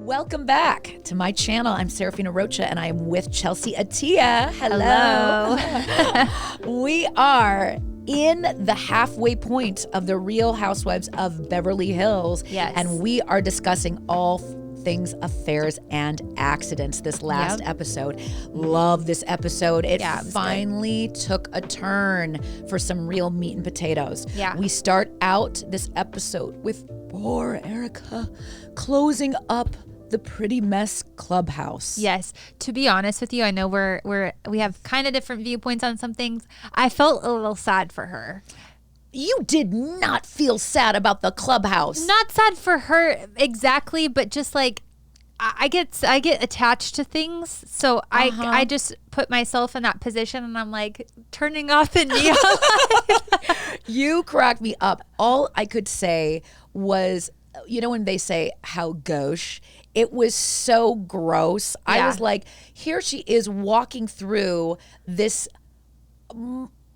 Welcome back to my channel. I'm Seraphine and I am with Chelsey Atia. Hello. We are in the halfway point of the Real Housewives of Beverly Hills. Yes. And we are discussing all things affairs and accidents this last episode. Love this episode. It finally took a turn for some real meat and potatoes. Yeah. We start out this episode with poor Erica closing up the Pretty Mess clubhouse. Yes. To be honest with you, I know we have kind of different viewpoints on some things. I felt a little sad for her. You did not feel sad about the clubhouse. Not sad for her exactly, but just like I get attached to things, so I just put myself in that position, and I'm like turning off the neon. You cracked me up. All I could say was, you know, when they say how gauche, it was so gross. I was like, here she is walking through this.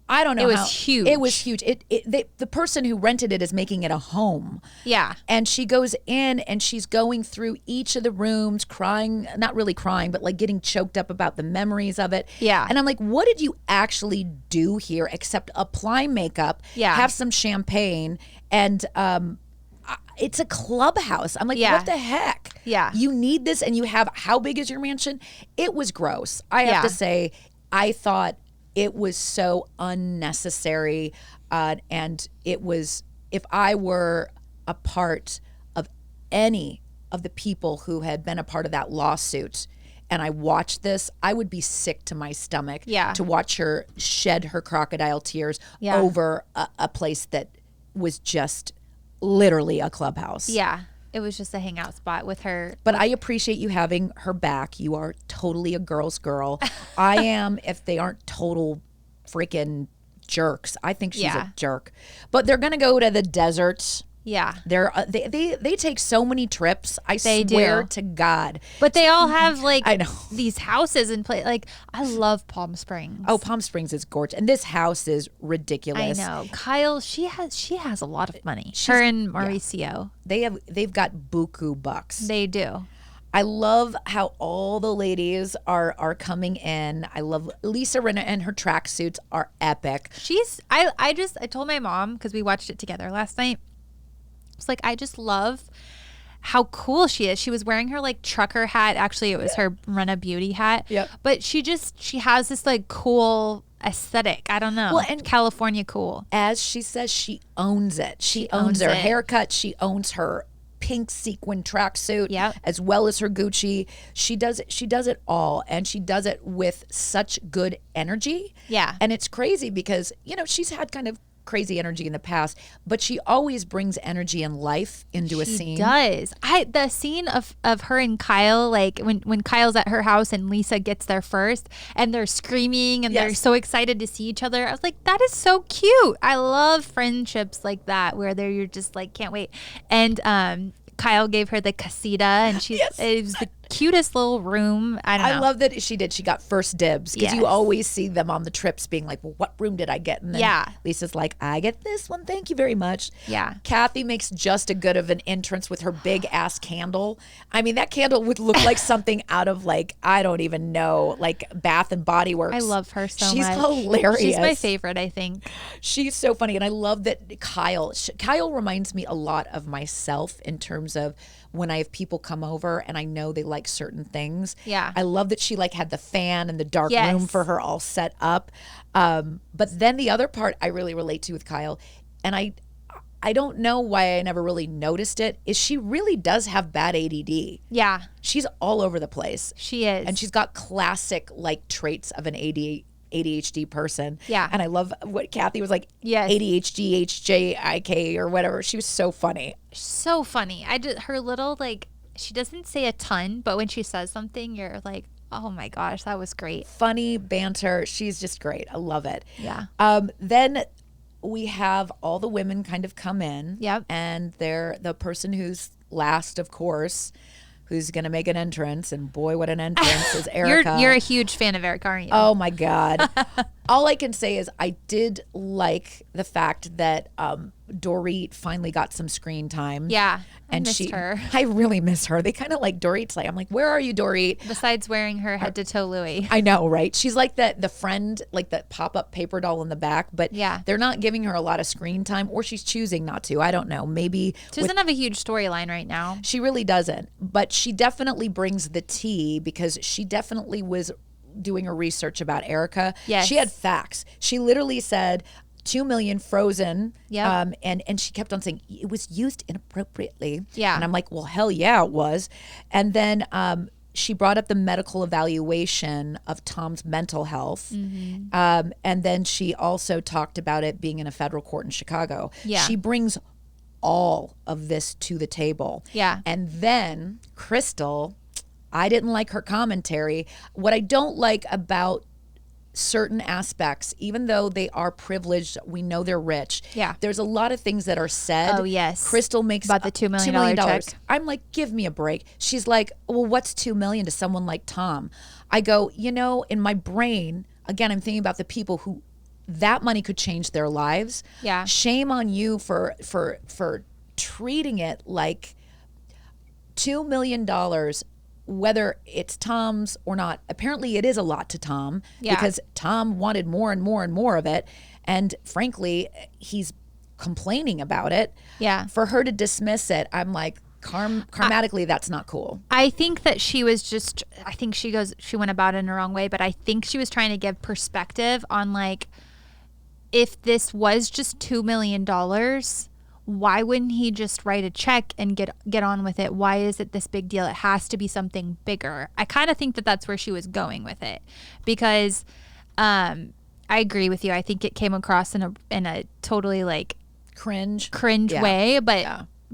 I don't know. It was huge. It was huge. The person who rented it is making it a home. Yeah. And she goes in and she's going through each of the rooms, crying, not really crying, but like getting choked up about the memories of it. Yeah. And I'm like, what did you actually do here except apply makeup, have some champagne, and it's a clubhouse. I'm like, what the heck? Yeah. You need this, and you have, how big is your mansion? It was gross. I have to say, I thought it was so unnecessary. And it was, if I were a part of any of the people who had been a part of that lawsuit and I watched this, I would be sick to my stomach to watch her shed her crocodile tears over a place that was just literally a clubhouse. Yeah. It was just a hangout spot with her. But I appreciate you having her back. You are totally a girl's girl. I am, if they aren't total freaking jerks. I think she's a jerk. But they're going to go to the desert. Yeah. They take so many trips. I swear to God. But they all have like I know these houses in place. Like, I love Palm Springs. Oh, Palm Springs is gorgeous. And this house is ridiculous. I know. Kyle, she has a lot of money. Her and Mauricio. Yeah. They've got buku bucks. They do. I love how all the ladies are coming in. I love Lisa Rinna, and her tracksuits are epic. I told my mom, because we watched it together last night. It's like, I just love how cool she is. She was wearing her like trucker hat. Actually, it was her Rena Beauty hat. Yep. But she has this like cool aesthetic. I don't know. Well, and California cool. As she says, she owns it. She owns her haircut. She owns her pink sequin tracksuit, as well as her Gucci. She does it all, and she does it with such good energy. Yeah. And it's crazy because, you know, she's had kind of crazy energy in the past, but she always brings energy and life into a scene. She does. The scene of her and Kyle, like when Kyle's at her house and Lisa gets there first and they're screaming and they're so excited to see each other. I was like, that is so cute. I love friendships like that where you're just like, can't wait. And Kyle gave her the casita, and it was the cutest little room. I love that she got first dibs, because you always see them on the trips being like, well, what room did I get? And then Lisa's like, I get this one, thank you very much. Yeah. Kathy makes just a good of an entrance with her big ass candle. I mean, that candle would look like something out of like, I don't even know, like Bath and Body Works. I love her so much. She's hilarious. She's my favorite, I think. She's so funny. And I love that Kyle reminds me a lot of myself in terms of when I have people come over and I know they like certain things. Yeah. I love that she like had the fan and the dark room for her all set up. But then the other part I really relate to with Kyle, and I don't know why I never really noticed it, is she really does have bad ADD. Yeah. She's all over the place. She is. And she's got classic like traits of an ADHD person. Yeah. And I love what Kathy was like, ADHD, HJIK or whatever. She was so funny. So funny. Her little, like, she doesn't say a ton, but when she says something, you're like, oh my gosh, that was great. Funny banter. She's just great. I love it. Yeah. Then we have all the women kind of come in. Yep. And they're the person who's last, of course, who's going to make an entrance. And boy, what an entrance is Erica. You're a huge fan of Erica, aren't you? Oh my God. All I can say is I did like the fact that Dorit finally got some screen time. Yeah. I missed her. I really miss her. They kind of like Dorit's like, I'm like, where are you, Dorit? Besides wearing her head to toe Louis. I know, right? She's like the friend, like the pop-up paper doll in the back, but they're not giving her a lot of screen time, or she's choosing not to. I don't know. Maybe she doesn't have a huge storyline right now. She really doesn't, but she definitely brings the tea because she definitely was doing her research about Erica. Yes. She had facts. She literally said 2 million frozen. Yeah. And she kept on saying it was used inappropriately. Yeah. And I'm like, well, hell yeah, it was. And then she brought up the medical evaluation of Tom's mental health. Mm-hmm. And then she also talked about it being in a federal court in Chicago. Yeah. She brings all of this to the table. Yeah. And then Crystal, I didn't like her commentary. What I don't like about certain aspects, even though they are privileged, we know they're rich. Yeah. There's a lot of things that are said. Oh, yes. Crystal makes about the $2 million check. I'm like, give me a break. She's like, well, what's $2 million to someone like Tom? I go, in my brain, again, I'm thinking about the people who that money could change their lives. Yeah. Shame on you for treating it like $2 million, whether it's Tom's or not. Apparently it is a lot to Tom because Tom wanted more and more and more of it. And frankly, he's complaining about it. Yeah. For her to dismiss it, I'm like, karmatically, that's not cool. I think that she was she went about it in the wrong way, but I think she was trying to give perspective on like, if this was just $2 million, why wouldn't he just write a check and get on with it? Why is it this big deal? It has to be something bigger. I kind of think that that's where she was going with it, because I agree with you. I think it came across in a totally like cringe way,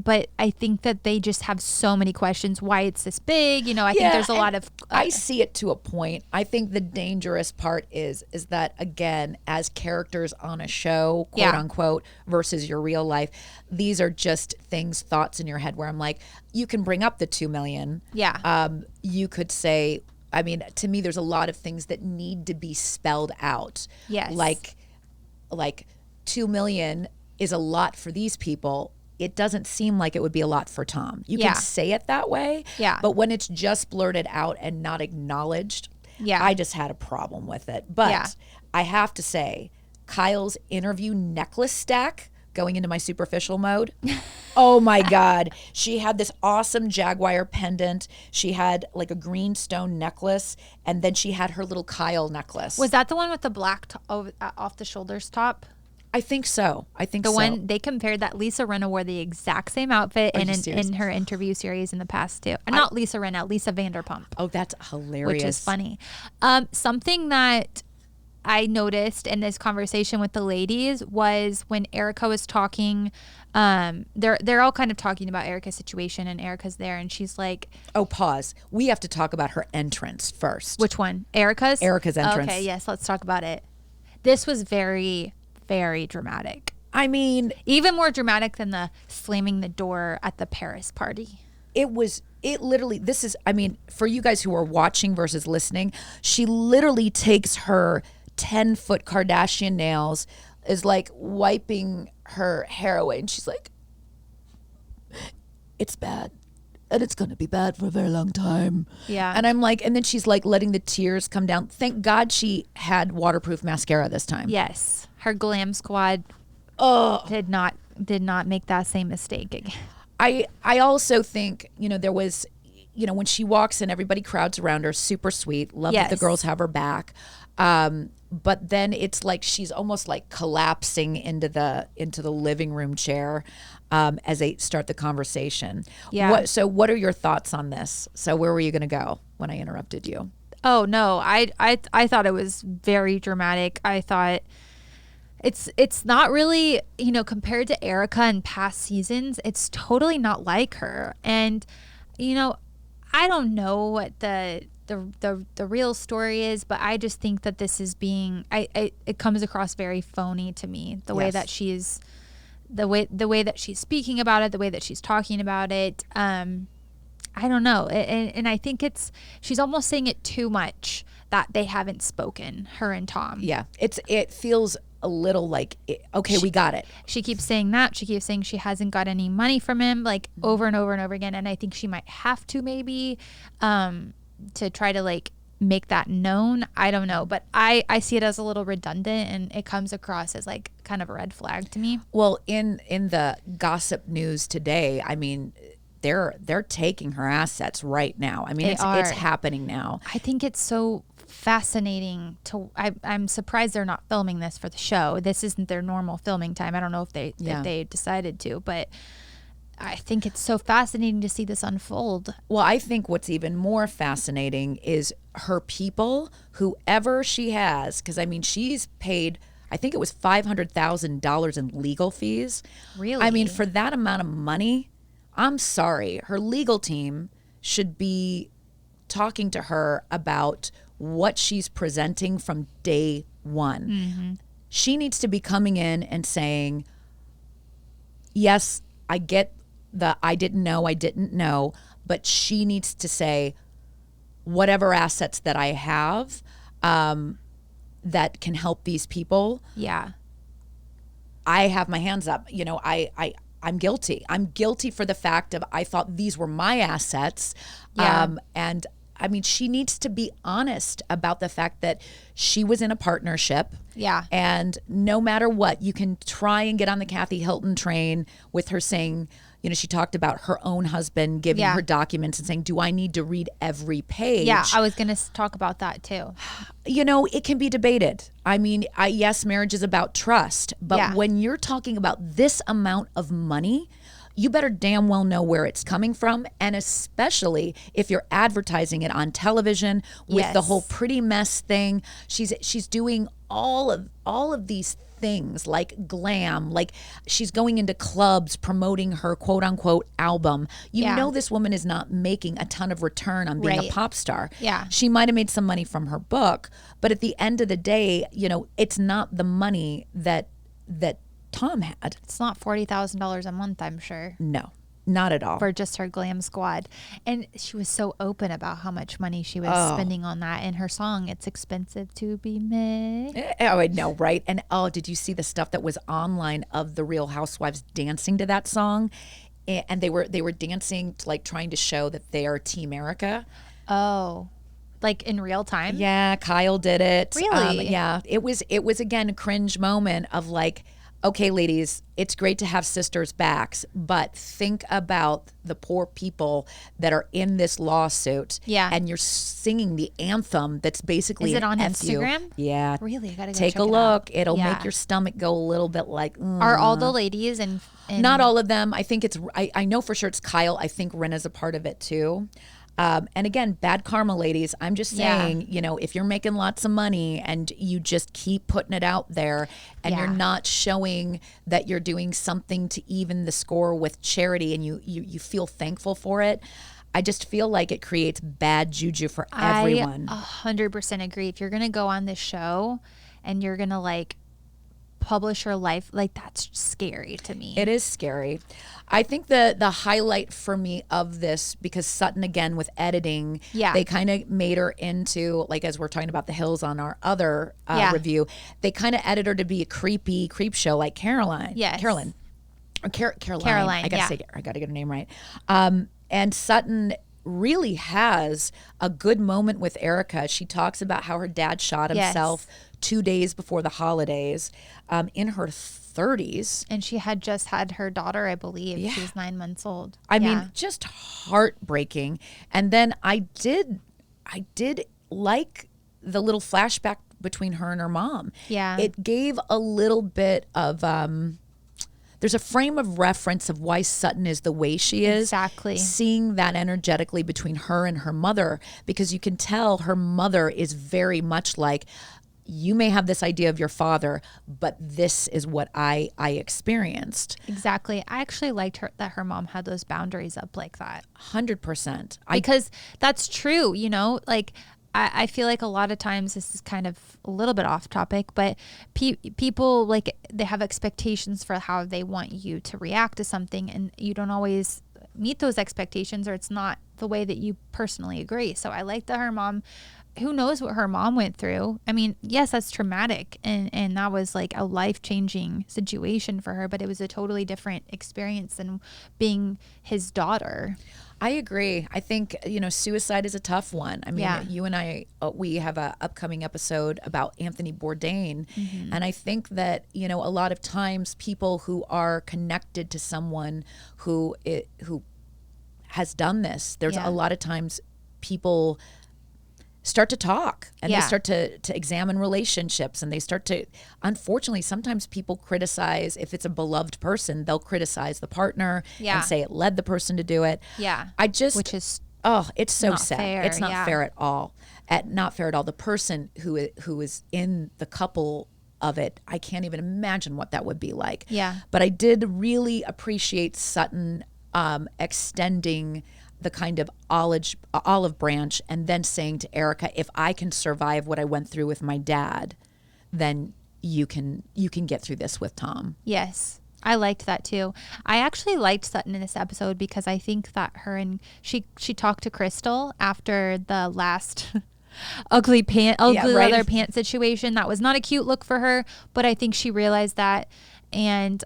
but I think that they just have so many questions why it's this big. I think there's a lot of I see it to a point. I think the dangerous part is that, again, as characters on a show, quote unquote, versus your real life, these are just thoughts in your head where I'm like, you can bring up the 2 million. Yeah. You could say, I mean, to me, there's a lot of things that need to be spelled out. Yes. Like 2 million is a lot for these people. It doesn't seem like it would be a lot for Tom. You can say it that way, but when it's just blurted out and not acknowledged, I just had a problem with it. But I have to say, Kyle's interview necklace stack, going into my superficial mode, oh my God. She had this awesome Jaguar pendant. She had like a green stone necklace, and then she had her little Kyle necklace. Was that the one with the black off the shoulders top? I think so. The one they compared that Lisa Rinna wore the exact same outfit in her interview series in the past too. Not Lisa Rinna, Lisa Vanderpump. Oh, that's hilarious. Which is funny. Something that I noticed in this conversation with the ladies was when Erica was talking. They're all kind of talking about Erica's situation, and Erica's there, and she's like, "Oh, pause. We have to talk about her entrance first." Which one? Erica's entrance. Okay, yes, let's talk about it. This was very, very dramatic. I mean, even more dramatic than the slamming the door at the Paris party. It literally, for you guys who are watching versus listening, she literally takes her 10-foot Kardashian nails, is like wiping her hair away, and she's like, it's bad. And it's going to be bad for a very long time. Yeah. And I'm like, and then she's like letting the tears come down. Thank God she had waterproof mascara this time. Yes. Her glam squad did not make that same mistake again. I also think, there was, when she walks in, everybody crowds around her, super sweet. Love that the girls have her back. But then it's like she's almost like collapsing into the living room chair as they start the conversation. Yeah. So what are your thoughts on this? So where were you going to go when I interrupted you? Oh no, I thought it was very dramatic. I thought it's not really, compared to Erica in past seasons, it's totally not like her. And I don't know what the real story is, but I just think that this is being it comes across very phony to me, the way that she's the way that she's speaking about it, the way that she's talking about it. I don't know. And I think she's almost saying it too much that they haven't spoken, her and Tom. Yeah. It feels a little like, okay, we got it. She keeps saying that. She keeps saying she hasn't got any money from him, like over and over and over again. And I think she might have to maybe to try to like make that known. I don't know. But I see it as a little redundant, and it comes across as like kind of a red flag to me. Well, in the gossip news today, I mean, they're taking her assets right now. I mean, it's happening now. I think it's so fascinating I'm surprised they're not filming this for the show. This isn't their normal filming time. I don't know if they decided to, but I think it's so fascinating to see this unfold. Well, I think what's even more fascinating is her people, whoever she has, because I mean, she's paid, I think it was $500,000 in legal fees. Really? I mean, for that amount of money, I'm sorry, her legal team should be talking to her about what she's presenting from day one. Mm-hmm. She needs to be coming in and saying, yes, I get I didn't know, but she needs to say, whatever assets that I have that can help these people. Yeah. I have my hands up. You know, I'm guilty. I'm guilty for the fact of I thought these were my assets. Yeah. And I mean, she needs to be honest about the fact that she was in a partnership. Yeah. And no matter what, you can try and get on the Kathy Hilton train with her saying, you know, she talked about her own husband giving her documents and saying, do I need to read every page? Yeah, I was going to talk about that too. You know, it can be debated. I mean, yes, marriage is about trust. But when you're talking about this amount of money, you better damn well know where it's coming from. And especially if you're advertising it on television with the whole pretty mess thing. She's doing all of these things like glam, like she's going into clubs promoting her quote unquote album. You know, this woman is not making a ton of return on being a pop star. Yeah. She might have made some money from her book, but at the end of the day, you know, it's not the money that Tom had. It's not $40,000 a month, I'm sure. No, not at all. For just her glam squad. And she was so open about how much money she was spending on that in her song, It's Expensive to Be Me. Oh, I know, right? And did you see the stuff that was online of the Real Housewives dancing to that song? And they were dancing to, like, trying to show that they are Team Erica. Oh. Like in real time? Yeah, Kyle did it. Really? Yeah. It was again a cringe moment of like, okay, ladies, it's great to have sisters' backs, but think about the poor people that are in this lawsuit. Yeah. And you're singing the anthem that's basically Is it on F Instagram? You. Yeah. Really? I gotta go take check a look. It It'll make your stomach go a little bit like. Are all the ladies and not all of them. I think I know for sure it's Kyle. I think Rinna's a part of it too. And again, bad karma, ladies. I'm just saying, you know, if you're making lots of money and you just keep putting it out there and you're not showing that you're doing something to even the score with charity and you feel thankful for it, I just feel like it creates bad juju for everyone. I 100% agree. If you're going to go on this show and you're going to like publish your life, like that's scary to me. It is scary. I think the highlight for me of this, because Sutton again with editing, they kind of made her into, like as we're talking about the Hills on our other review, they kind of edited her to be a creepy creep show like Caroline. Yes. Caroline. Or Caroline. Caroline. I gotta get her name right. And Sutton really has a good moment with Erica. She talks about how her dad shot himself 2 days before the holidays, in her 30s. And she had just had her daughter, I believe. Yeah. She was 9 months old. I mean, just heartbreaking. And then I did like the little flashback between her and her mom. Yeah. It gave a little bit of, there's a frame of reference of why Sutton is the way she is. Exactly. Seeing that energetically between her and her mother, because you can tell her mother is very much like, you may have this idea of your father, but this is what I experienced. Exactly. I actually liked that her mom had those boundaries up like that. 100%. Because that's true, you know, like I feel like a lot of times, this is kind of a little bit off topic, but people, like, they have expectations for how they want you to react to something, and you don't always meet those expectations, or it's not the way that you personally agree. So I like that her mom, who knows what her mom went through. I mean, yes, that's traumatic, and that was like a life-changing situation for her, but it was a totally different experience than being his daughter. I agree. I think, suicide is a tough one. I mean, you and I, we have a upcoming episode about Anthony Bourdain. And I think that, a lot of times people who are connected to someone who has done this, there's a lot of times people start to talk, and they start to examine relationships, and they start to, unfortunately, sometimes people criticize, if it's a beloved person, they'll criticize the partner and say it led the person to do it. Which is it's so sad. Fair. It's not fair at all. Not fair at all. The person who is in the couple of it, I can't even imagine what that would be like. But I did really appreciate Sutton extending the kind of olive branch, and then saying to Erica, if I can survive what I went through with my dad, then you can get through this with Tom. Yes, I liked that too. I actually liked Sutton in this episode because I think that she talked to Crystal after the last ugly leather pant situation. That was not a cute look for her, but I think she realized that. And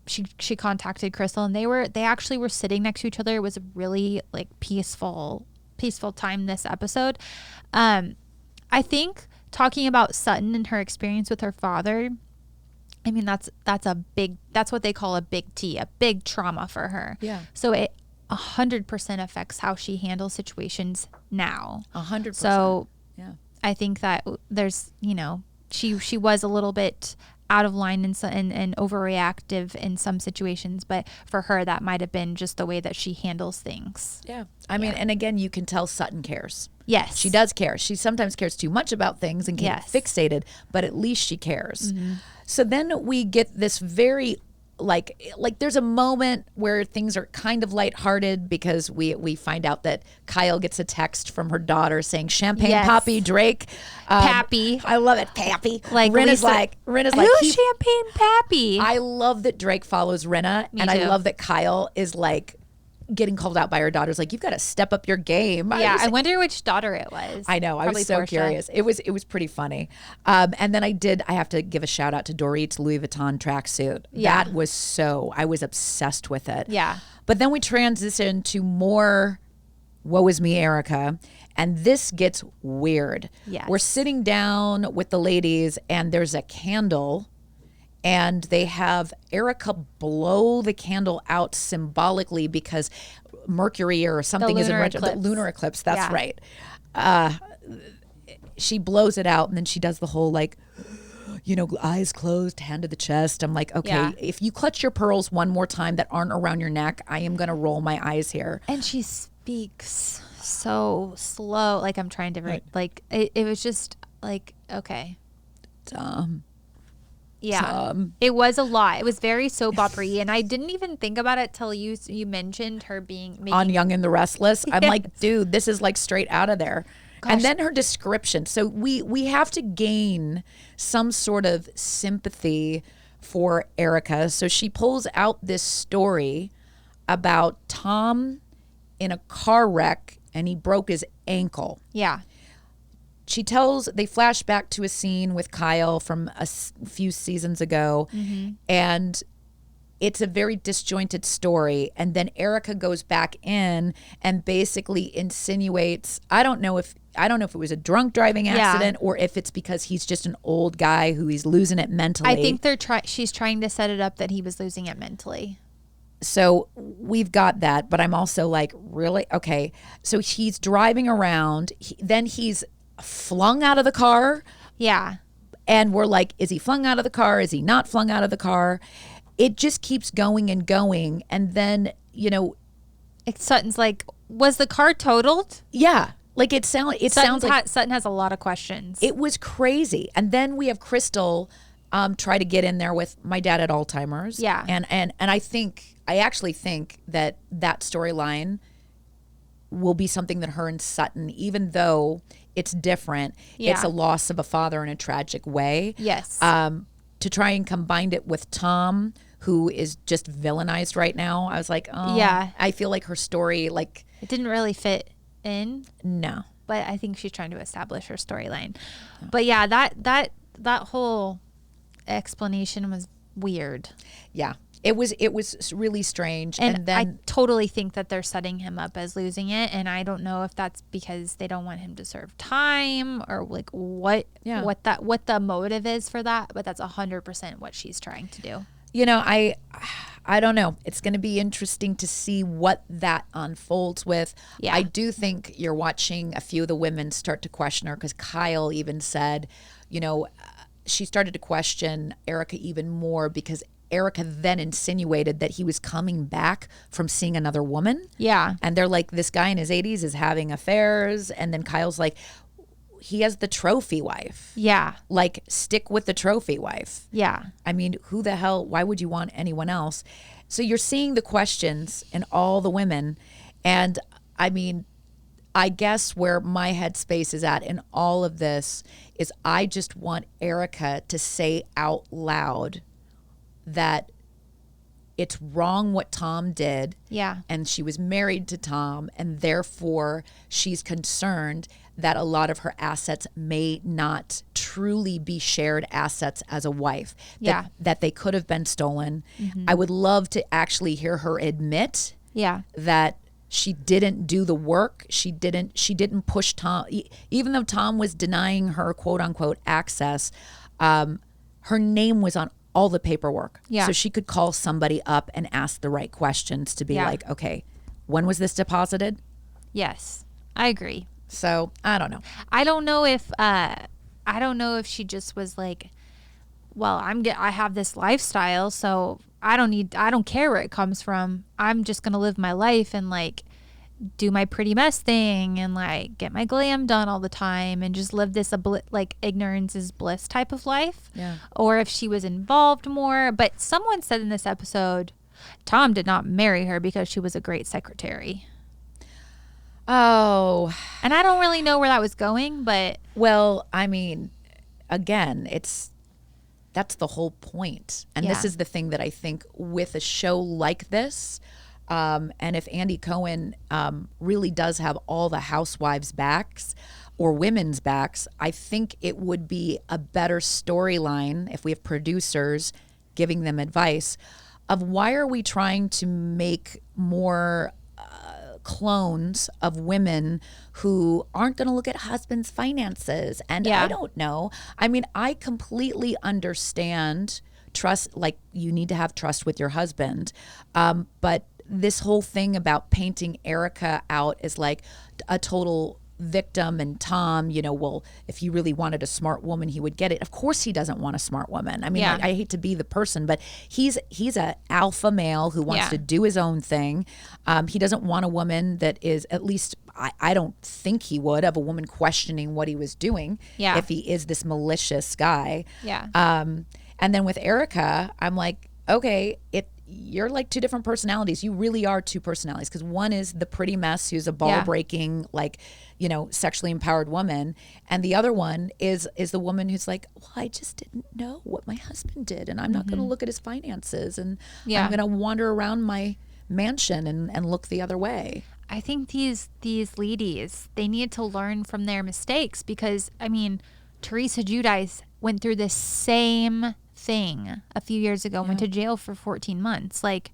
she contacted Crystal, and they actually were sitting next to each other. It was a really like peaceful time this episode. I think talking about Sutton and her experience with her father, I mean that's what they call a big T, a big trauma for her. So it 100% affects how she handles situations now. 100%. So I think that there's she was a little bit out of line and overreactive in some situations, but for her that might have been just the way that she handles things. I mean, and again, you can tell Sutton cares. Yes, she does care. She sometimes cares too much about things and get fixated, but at least she cares. So then we get this very like there's a moment where things are kind of lighthearted, because we find out that Kyle gets a text from her daughter saying champagne Pappy Drake. Pappy. I love it, Pappy. Like Rinna's like who's champagne Pappy? I love that Drake follows Rinna. Me and too. I love that Kyle is like getting called out by her daughters, like, you've got to step up your game. I wonder which daughter it was. I know. I was so curious. It was pretty funny. And then I have to give a shout out to Dorit's Louis Vuitton tracksuit. That was I was obsessed with it. But then we transition to more Woe Is Me, Erica. And this gets weird. We're sitting down with the ladies, and there's a candle, and they have Erica blow the candle out symbolically because Mercury or something is in the lunar eclipse. That's right. She blows it out, and then she does the whole like, eyes closed, hand to the chest. I'm like, okay, if you clutch your pearls one more time that aren't around your neck, I am going to roll my eyes here. And she speaks so slow. Like, I'm trying to, like, it was just like, okay. It was a lot. It was very soap opera-y, and I didn't even think about it till you mentioned her making on Young and the Restless. I'm like, dude, this is like straight out of there. Gosh. And then her description. So we have to gain some sort of sympathy for Erica. So she pulls out this story about Tom in a car wreck, and he broke his ankle. They flash back to a scene with Kyle from a few seasons ago, and it's a very disjointed story. And then Erica goes back in and basically insinuates, I don't know if it was a drunk driving accident or if it's because he's just an old guy who he's losing it mentally. I think she's trying to set it up that he was losing it mentally. So we've got that, but I'm also like, really? Okay. So he's driving around. Then he's flung out of the car. And we're like, is he flung out of the car? Is he not flung out of the car? It just keeps going and going. And then, Sutton's like, was the car totaled? Like it sounds like Sutton has a lot of questions. It was crazy. And then we have Crystal try to get in there with my dad had Alzheimer's. And I actually think that storyline will be something that her and Sutton, even though it's different, it's a loss of a father in a tragic way. Yes. To try and combine it with Tom, who is just villainized right now. I was like, oh, Yeah. I feel like her story, like, It didn't really fit in. no. But I think she's trying to establish her storyline. But yeah, that whole explanation was weird. Yeah. It was really strange. And then I totally think that they're setting him up as losing it. And I don't know if that's because they don't want him to serve time or like what the motive is for that. But that's 100% what she's trying to do. You know, I don't know. It's going to be interesting to see what that unfolds with. Yeah. I do think you're watching a few of the women start to question her, because Kyle even said, you know, she started to question Erica even more, because Erica then insinuated that he was coming back from seeing another woman. Yeah. And they're like, this guy in his 80s is having affairs. And then Kyle's like, he has the trophy wife. Yeah. Like, stick with the trophy wife. Yeah. I mean, who the hell, why would you want anyone else? So you're seeing the questions in all the women. And I mean, I guess where my headspace is at in all of this is I just want Erica to say out loud that it's wrong what Tom did. Yeah. And she was married to Tom, and therefore she's concerned that a lot of her assets may not truly be shared assets as a wife. Yeah. That they could have been stolen. I would love to actually hear her admit that she didn't do the work. She didn't push Tom, even though Tom was denying her quote unquote access. Her name was on all the paperwork. Yeah. So she could call somebody up and ask the right questions to be like, okay, when was this deposited? Yes, I agree. So I don't know. I don't know if she just was like, well, I have this lifestyle, so I don't care where it comes from. I'm just going to live my life and like do my pretty mess thing and like get my glam done all the time and just live this like ignorance is bliss type of life. Yeah. Or if she was involved more. But someone said in this episode, Tom did not marry her because she was a great secretary. Oh. And I don't really know where that was going, but. Well, I mean, again, that's the whole point. And this is the thing that I think with a show like this, and if Andy Cohen really does have all the housewives' backs or women's backs, I think it would be a better storyline if we have producers giving them advice of why are we trying to make more clones of women who aren't going to look at husbands' finances. And I don't know. I mean, I completely understand trust, like you need to have trust with your husband. But this whole thing about painting Erica out as like a total victim and Tom, you know, well, if he really wanted a smart woman, he would get it. Of course he doesn't want a smart woman. I mean, I hate to be the person, but he's a alpha male who wants to do his own thing. He doesn't want a woman that is, at least I don't think he would, of a woman questioning what he was doing if he is this malicious guy. Yeah. And then with Erica, I'm like, okay, you're like two different personalities. You really are two personalities, because one is the pretty mess who's a ball breaking, like, you know, sexually empowered woman, and the other one is the woman who's like, well, I just didn't know what my husband did, and I'm not going to look at his finances, and I'm going to wander around my mansion and look the other way. I think these ladies, they need to learn from their mistakes, because I mean, Teresa Giudice went through the same thing a few years ago, went to jail for 14 months. Like,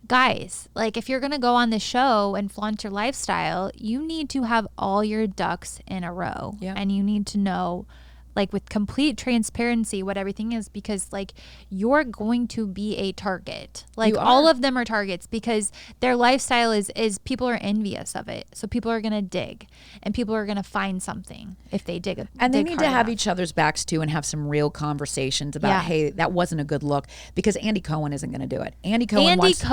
guys, like if you're going to go on the show and flaunt your lifestyle, you need to have all your ducks in a row. And you need to know, like, with complete transparency what everything is, because like you're going to be a target. Like all of them are targets, because their lifestyle is people are envious of it. So people are going to dig, and people are going to find something if they dig. And they need to have each other's backs too, and have some real conversations about, hey, that wasn't a good look, because Andy Cohen isn't going to do it. Andy Cohen wants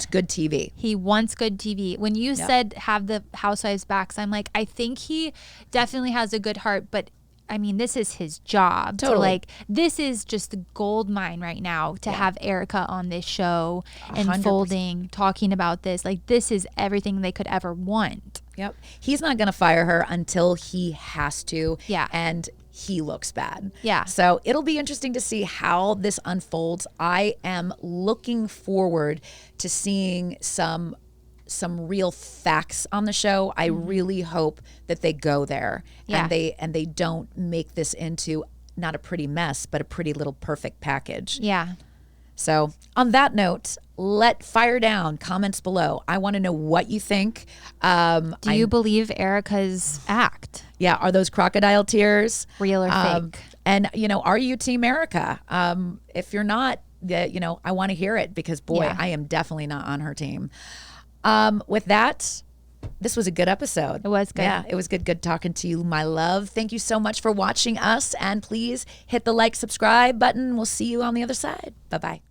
good TV. He wants good TV. When you said have the housewives' backs, I'm like, I think he definitely has a good heart, but I mean, this is his job. Totally. To like, this is just the gold mine right now to have Erica on this show, 100%. unfolding, talking about this. Like, this is everything they could ever want. Yep. He's not going to fire her until he has to. Yeah. And he looks bad. Yeah. So it'll be interesting to see how this unfolds. I am looking forward to seeing some real facts on the show. I really hope that they go there and they don't make this into not a pretty mess, but a pretty little perfect package. Yeah. So on that note, fire down comments below. I want to know what you think. Do you believe Erica's act? Yeah. Are those crocodile tears Real or fake? And, are you Team Erica? If you're not, I want to hear it because, boy, I am definitely not on her team. With that, this was a good episode. It was good. Yeah, it was good talking to you, my love. Thank you so much for watching us. And please hit the like, subscribe button. We'll see you on the other side. Bye-bye.